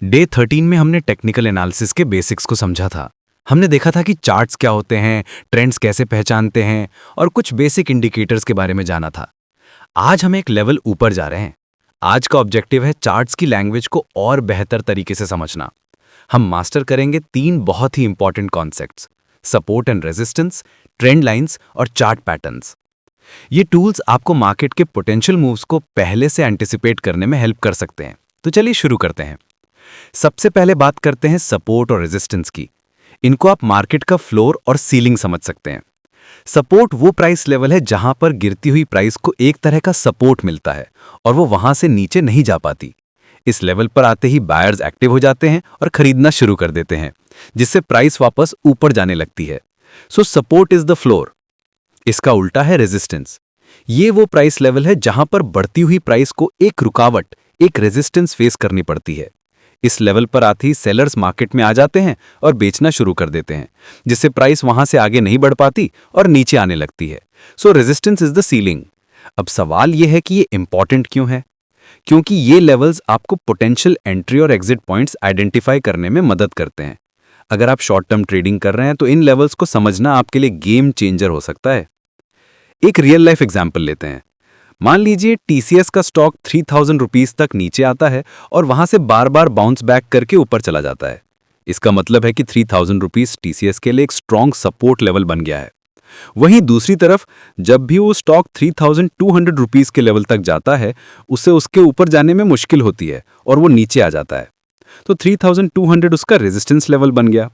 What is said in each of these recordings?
Day 13 में हमने technical analysis के बेसिक्स को समझा था। हमने देखा था कि चार्ट्स क्या होते हैं, ट्रेंड्स कैसे पहचानते हैं और कुछ बेसिक इंडिकेटर्स के बारे में जाना था। आज हम एक लेवल ऊपर जा रहे हैं। आज का ऑब्जेक्टिव है चार्ट्स की लैंग्वेज को और बेहतर तरीके से समझना। हम मास्टर करेंगे 3 बहुत ही important concepts: support and resistance, trend lines और चार्ट पैटर्न्स। ये टूल्स आपको मार्केट के पोटेंशियल मूव्स को पहले से एंटिसिपेट करने में हेल्प कर सकते हैं। तो चलिए शुरू करते हैं। सबसे पहले बात करते हैं सपोर्ट और रेजिस्टेंस की। इनको आप मार्केट का फ्लोर और सीलिंग समझ सकते हैं। सपोर्ट वो प्राइस लेवल है जहां पर गिरती हुई प्राइस को एक तरह का सपोर्ट मिलता है और वो वहां से नीचे नहीं जा पाती। इस लेवल पर आते ही बायर्स एक्टिव हो जाते हैं और खरीदना शुरू कर देते हैं, जिससे प्राइस वापस ऊपर जाने लगती है। सो सपोर्ट इज द फ्लोर। इसका उल्टा है रेजिस्टेंस। ये वो प्राइस लेवल है जहां पर बढ़ती हुई प्राइस को एक रुकावट, एक रेजिस्टेंस फेस करनी पड़ती है। इस लेवल पर आते ही सेलर्स मार्केट में आ जाते हैं और बेचना शुरू कर देते हैं, जिससे प्राइस वहां से आगे नहीं बढ़ पाती और नीचे आने लगती है। सो रेजिस्टेंस इज द सीलिंग। अब सवाल यह है कि ये इंपॉर्टेंट क्यों है? क्योंकि ये लेवल्स आपको पोटेंशियल एंट्री और एग्जिट पॉइंट्स आइडेंटिफाई करने में मदद करते हैं। अगर आप शॉर्ट टर्म ट्रेडिंग कर रहे हैं तो इन लेवल्स को समझना आपके लिए गेम चेंजर हो सकता है। एक रियल लाइफ एग्जाम्पल लेते हैं। मान लीजिए टीसीएस का स्टॉक 3000 रुपीज तक नीचे आता है और वहां से बार बार बाउंस बैक करके ऊपर चला जाता है। इसका मतलब है कि 3000 रुपीज टीसीएस के लिए एक स्ट्रॉन्ग सपोर्ट लेवल बन गया है। वहीं दूसरी तरफ जब भी वो स्टॉक 3200 रुपीज के लेवल तक जाता है, उसे उसके ऊपर जाने में मुश्किल होती है और वो नीचे आ जाता है। तो 3200 उसका रेजिस्टेंस लेवल बन गया।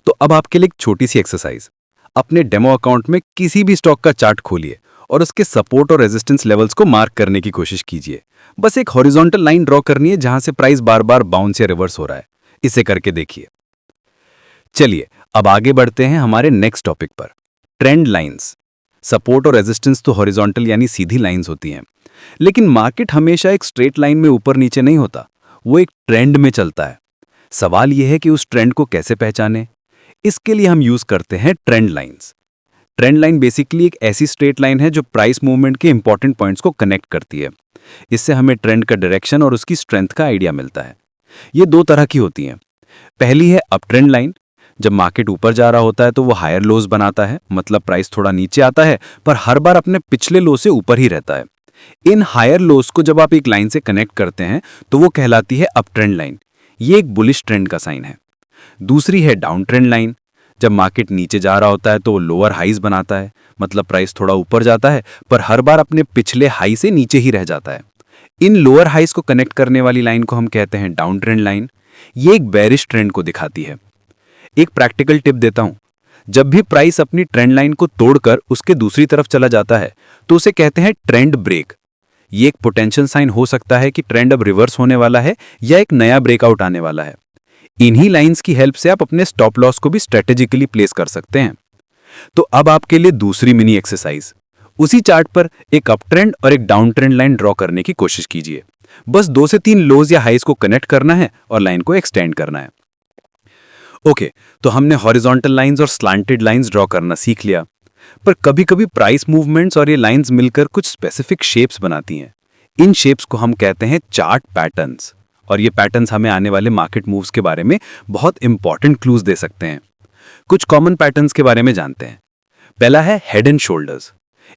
तो अब आपके लिए एक छोटी सी एक्सरसाइज। अपने डेमो अकाउंट में किसी भी स्टॉक का चार्ट खोलिए और उसके सपोर्ट और रेजिस्टेंस लेवल्स को मार्क करने की कोशिश कीजिए। बस एक हॉरिजॉन्टल लाइन ड्रॉ करनी है जहां से प्राइस बार बार बाउंस या रिवर्स हो रहा है। इसे करके देखिए। चलिए अब आगे बढ़ते हैं हमारे नेक्स्ट टॉपिक पर, ट्रेंड लाइंस। सपोर्ट और रेजिस्टेंस तो हॉरिजॉन्टल यानी सीधी लाइंस होती हैं, लेकिन मार्केट हमेशा एक स्ट्रेट लाइन में ऊपर नीचे नहीं होता, वो एक ट्रेंड में चलता है। सवाल यह है कि उस ट्रेंड को कैसे पहचानें। इसके लिए हम यूज करते हैं trend lines. Trend line basically एक ऐसी स्ट्रेट लाइन है जो प्राइस मूवमेंट के इंपॉर्टेंट पॉइंट्स को कनेक्ट करती है। इससे हमें ट्रेंड का डायरेक्शन और उसकी स्ट्रेंथ का आइडिया मिलता है। ये 2 तरह की होती हैं। पहली है अप ट्रेंड लाइन। जब मार्केट ऊपर जा रहा होता है तो वो हायर लोज बनाता है, मतलब प्राइस थोड़ा नीचे आता है पर हर बार अपने पिछले लो से ऊपर ही रहता है। इन हायर लोज को जब आप एक लाइन से कनेक्ट करते हैं तो वो कहलाती है अप ट्रेंड लाइन। ये एक बुलिश ट्रेंड का साइन है। दूसरी है डाउन ट्रेंड लाइन। जब मार्केट नीचे जा रहा होता है तो वो लोअर हाईज बनाता है, मतलब प्राइस थोड़ा ऊपर जाता है पर हर बार अपने पिछले हाई से नीचे ही रह जाता है। इन लोअर हाईज को कनेक्ट करने वाली लाइन को हम कहते हैं डाउन ट्रेंड लाइन। ये एक बेरिश ट्रेंड को दिखाती है। एक प्रैक्टिकल टिप देता हूं। जब भी प्राइस अपनी ट्रेंड लाइन को तोड़कर उसके दूसरी तरफ चला जाता है तो उसे कहते हैं ट्रेंड ब्रेक। ये एक पोटेंशियल साइन हो सकता है कि ट्रेंड अब रिवर्स होने वाला है या एक नया ब्रेकआउट आने वाला है। इन्हीं लाइंस की हेल्प से आप अपने स्टॉप लॉस को भी स्ट्रेटेजिकली प्लेस कर सकते हैं। तो अब आपके लिए दूसरी मिनी एक्सरसाइज। उसी चार्ट पर एक अप ट्रेंड और एक डाउन ट्रेंड लाइन ड्रॉ करने की कोशिश कीजिए। बस 2 से 3 लोज या हाइज को कनेक्ट करना है और लाइन को एक्सटेंड करना है। ओके, तो हमने हॉरिजॉन्टल लाइंस और स्लांटेड लाइंस ड्रॉ करना सीख लिया, पर कभी कभी प्राइस मूवमेंट्स और ये लाइंस मिलकर कुछ स्पेसिफिक शेप्स बनाती हैं। इन शेप्स को हम कहते हैं चार्ट पैटर्न्स, और ये पैटर्न्स हमें आने वाले मार्केट मूव्स के बारे में बहुत इंपॉर्टेंट क्लूज दे सकते हैं। कुछ कॉमन पैटर्न्स के बारे में जानते हैं। पहला है हेड एंड शोल्डर्स।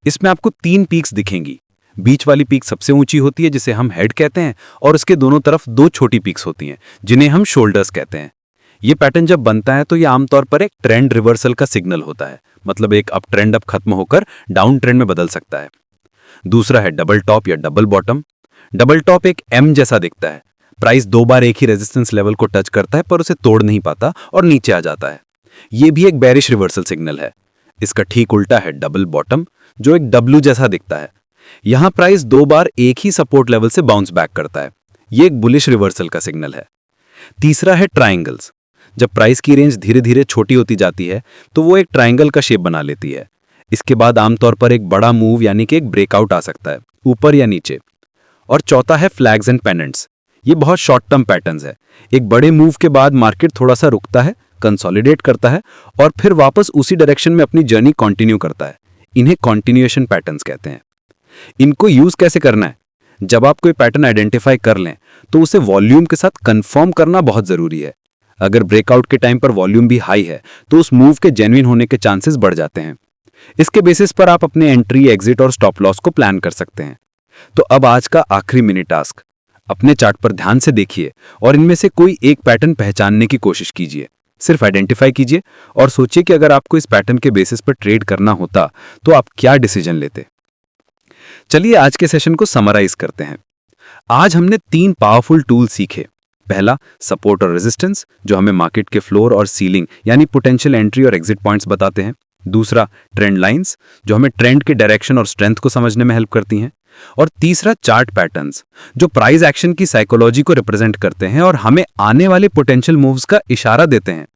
इसमें आपको 3 पीक्स दिखेंगी। बीच वाली पीक सबसे ऊंची होती है जिसे हम हेड कहते हैं, और उसके दोनों तरफ 2 छोटी पीक्स होती हैं जिन्हें हम शोल्डर्स कहते हैं। ये पैटर्न जब बनता है तो ये आमतौर पर एक ट्रेंड रिवर्सल का सिग्नल होता है, मतलब एक अप ट्रेंड अब खत्म होकर डाउन ट्रेंड में बदल सकता है। दूसरा है डबल टॉप या डबल बॉटम। डबल टॉप एक एम जैसा दिखता है। प्राइस 2 बार एक ही रेजिस्टेंस लेवल को टच करता है पर उसे तोड़ नहीं पाता और नीचे आ जाता है। यह भी एक बेरिश रिवर्सल सिग्नल है। इसका ठीक उल्टा है डबल बॉटम, जो एक डब्ल्यू जैसा दिखता है। यहां प्राइस 2 बार एक ही सपोर्ट लेवल से बाउंस बैक करता है। यह एक बुलिश रिवर्सल का सिग्नल है। तीसरा है ट्राइंगल्स। जब प्राइस की रेंज धीरे धीरे छोटी होती जाती है तो वो एक ट्राइंगल का शेप बना लेती है। इसके बाद आमतौर पर एक बड़ा मूव यानी कि एक ब्रेकआउट आ सकता है, ऊपर या नीचे। और चौथा है फ्लैग्स एंड पेनेंट्स। ये बहुत शॉर्ट टर्म पैटर्न्स है। एक बड़े मूव के बाद मार्केट थोड़ा सा रुकता है, कंसोलिडेट करता है और फिर वापस उसी डायरेक्शन में अपनी जर्नी कंटिन्यू करता है। इन्हें कंटिन्यूएशन पैटर्न्स कहते हैं। इनको यूज कैसे करना है? जब आप कोई पैटर्न आइडेंटिफाई कर लें तो उसे वॉल्यूम के साथ कंफर्म करना बहुत जरूरी है। अगर ब्रेकआउट के टाइम पर वॉल्यूम भी हाई है तो उस मूव के जेन्युइन होने के चांसेस बढ़ जाते हैं। इसके बेसिस पर आप अपने एंट्री, एग्जिट और स्टॉप लॉस को प्लान कर सकते हैं। तो अब आज का आखिरी मिनी टास्क, अपने चार्ट पर ध्यान से देखिए और इनमें से कोई एक पैटर्न पहचानने की कोशिश कीजिए। सिर्फ आइडेंटिफाई कीजिए और सोचिए कि अगर आपको इस पैटर्न के बेसिस पर ट्रेड करना होता तो आप क्या डिसीजन लेते। चलिए आज के सेशन को समराइज करते हैं। आज हमने 3 पावरफुल टूल सीखे। पहला, सपोर्ट और रेजिस्टेंस, जो हमें मार्केट के फ्लोर और सीलिंग यानी पोटेंशियल एंट्री और एग्जिट पॉइंट्स बताते हैं। दूसरा, ट्रेंड लाइंस, जो हमें ट्रेंड के डायरेक्शन और स्ट्रेंथ को समझने में हेल्प करती हैं। और तीसरा, चार्ट पैटर्न्स, जो प्राइस एक्शन की साइकोलॉजी को रिप्रेजेंट करते हैं और हमें आने वाले पोटेंशियल मूव्स का इशारा देते हैं।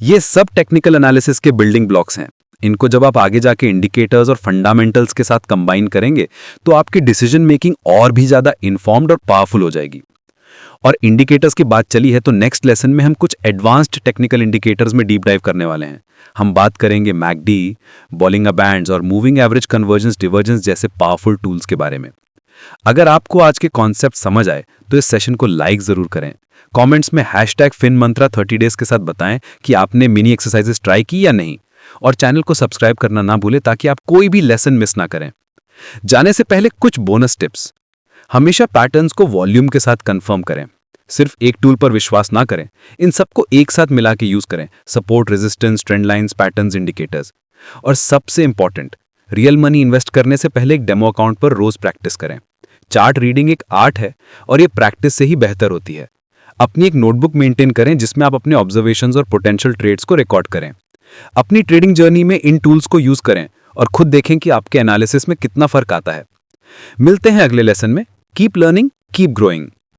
ये सब टेक्निकल एनालिसिस के बिल्डिंग ब्लॉक्स हैं। इनको जब आप आगे जाके इंडिकेटर्स और फंडामेंटल्स के साथ कंबाइन करेंगे तो आपकी डिसीजन मेकिंग और भी ज्यादा इन्फॉर्म्ड और पावरफुल हो जाएगी। और इंडिकेटर्स की बात चली है तो नेक्स्ट लेसन में हम कुछ एडवांस्ड टेक्निकल इंडिकेटर्स में डीप डाइव करने वाले हैं। हम बात करेंगे मैकडी, बोलिंगर बैंड्स और मूविंग एवरेज कन्वर्जेंस डिवर्जेंस जैसे पावरफुल टूल्स के बारे में। अगर आपको आज के कॉन्सेप्ट समझ आए तो इस सेशन को लाइक जरूर करें। कमेंट्स में #FinMantra 30 days के साथ बताएं कि आपने मिनी एक्सरसाइजेस ट्राई की या नहीं। और चैनल को सब्सक्राइब करना ना भूलें ताकि आप कोई भी लेसन मिस ना करें। जाने से पहले कुछ बोनस टिप्स। हमेशा पैटर्न्स को वॉल्यूम के साथ कंफर्म करें। सिर्फ एक टूल पर विश्वास ना करें, इन सबको एक साथ मिला के यूज करें। Support, resistance, trend lines, patterns, indicators. और सबसे इंपॉर्टेंट, रियल मनी इन्वेस्ट करने से पहले एक डेमो अकाउंट पर रोज प्रैक्टिस करें। चार्ट रीडिंग एक आर्ट है और ये प्रैक्टिस से ही बेहतर होती है। अपनी एक नोटबुक मेंटेन करें जिसमें आप अपने ऑब्जर्वेशंस और पोटेंशियल ट्रेड्स को रिकॉर्ड करें। अपनी ट्रेडिंग जर्नी में इन टूल्स को यूज करें और खुद देखें कि आपके एनालिसिस में कितना फर्क आता है। मिलते हैं अगले लेसन में। Keep learning, keep growing.